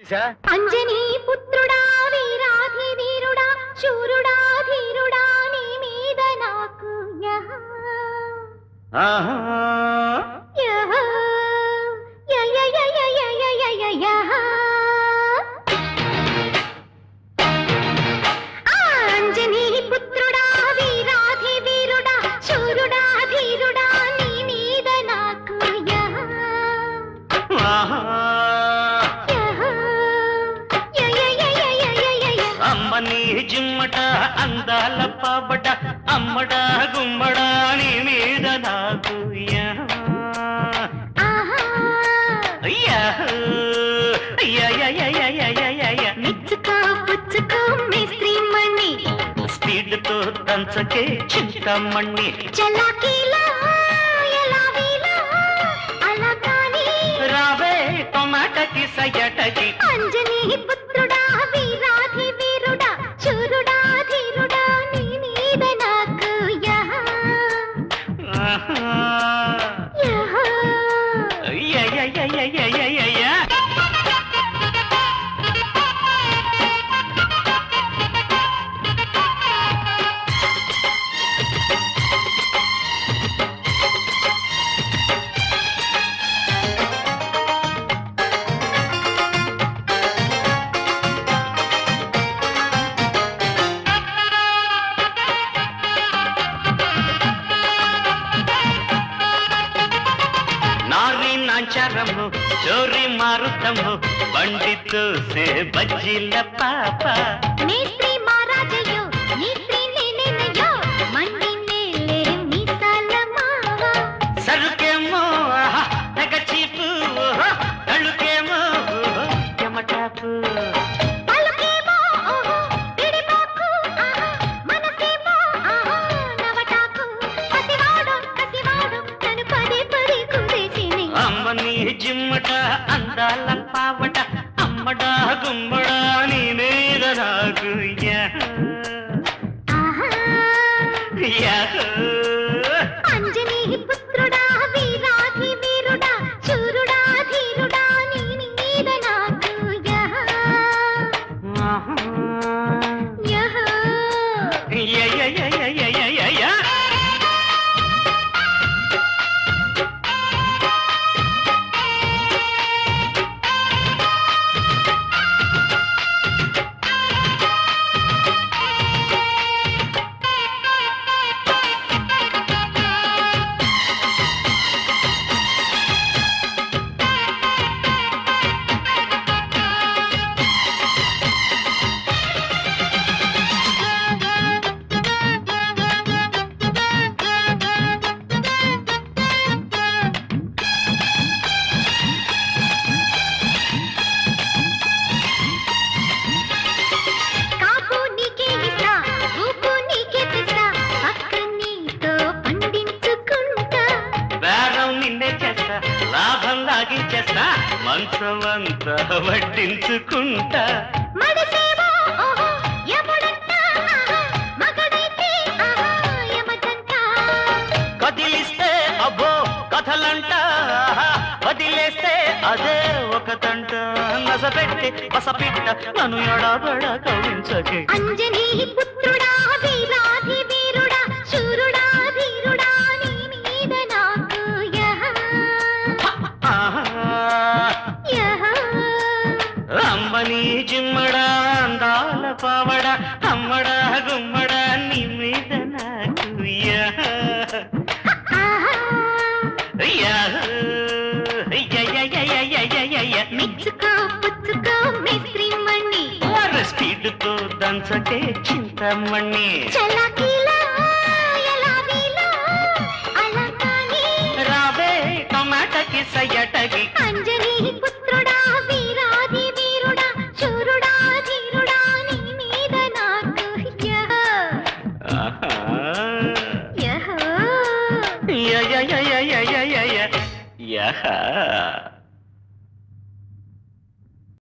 అంజనీ పుత్రుడా వీరాధి వీరుడా శూరుడా ధీరుడా నీ మీద నాకు అంజనీ పుత్రుడా వీరాధి వీరుడా శూరుడా ధీరుడా నీ మీద నాకు అమ్మని జిమ్మట అందాల పాపట అమ్మడా గుమ్మడా నీ మీద నాకు మెచ్చుకో పుచ్చుకో మేస్త్రీ మణి స్పీడ్ తో దంచకే చింతమణి చలాకీలా ఎలా వీలా అలా కానీ రావే టొమాటకి సయటకి అంజనీ పుత్రుడా వీరాధి వీరుడా శూరుడా ధీరుడా నీ మీద నాకు నాంచారము చోరీ మారుతము బండితో సే బజ్జీల పాప మేస్త్రీ మహారాజయ్యో నీస్త్రీ నేనేనయ్యో మండి నేలే మీసాల మావ సరుకేమో తెగ చీపు కళ్ళుకేమో చెమటాపు పలుకేమో పిడిపాకు మనసేమో నవటాకు కసివాడు నన్ను పదే పదే కుదేసిని అమ్మని జిమ్మట అందాల పావట అమ్మడా గుమ్మడా నీ మీద నాకు అంజనీ పుత్రుడా వీరాధి వీరుడా శూరుడా ధీరుడా నీ మీద నాకు కాపు నీకే ఇస్తా ఊపు నీకే తెస్తా పక్క నీతో పండించుకుంటా బేరం నిన్నే చేస్తా లాభం లాగించేస్తా మంచమంతా వడ్డించుకుంటా మడిసేవో యముడంట మగడైతే యమజంట కదిలిస్తే అబ్బో కథలంట వదిలేస్తే అదే ఒక తంట నసపెట్టి పసపిట్ట నన్ను ఎడబడ కవించకే అంజనీ పుత్రుడా వీరాధి వీరుడా శూరుడా ధీరుడా నీ మీద నాకు అమ్మని జిమ్మడా అందాల పావడ అమ్మడా గుమ్మడా నీ మీద నాకు మెచ్చుకో పుచ్చుకో మేస్త్రీ మణి స్పీడ్ తో దంచకే చింతమణి చలాకీలా ఎలా వీలా అలా కానీ రావే టొమాటకి సయటకి అంజనీ పుత్రుడా వీరాధి వీరుడా శూరుడా ధీరుడా నీ మీద నాకు యహ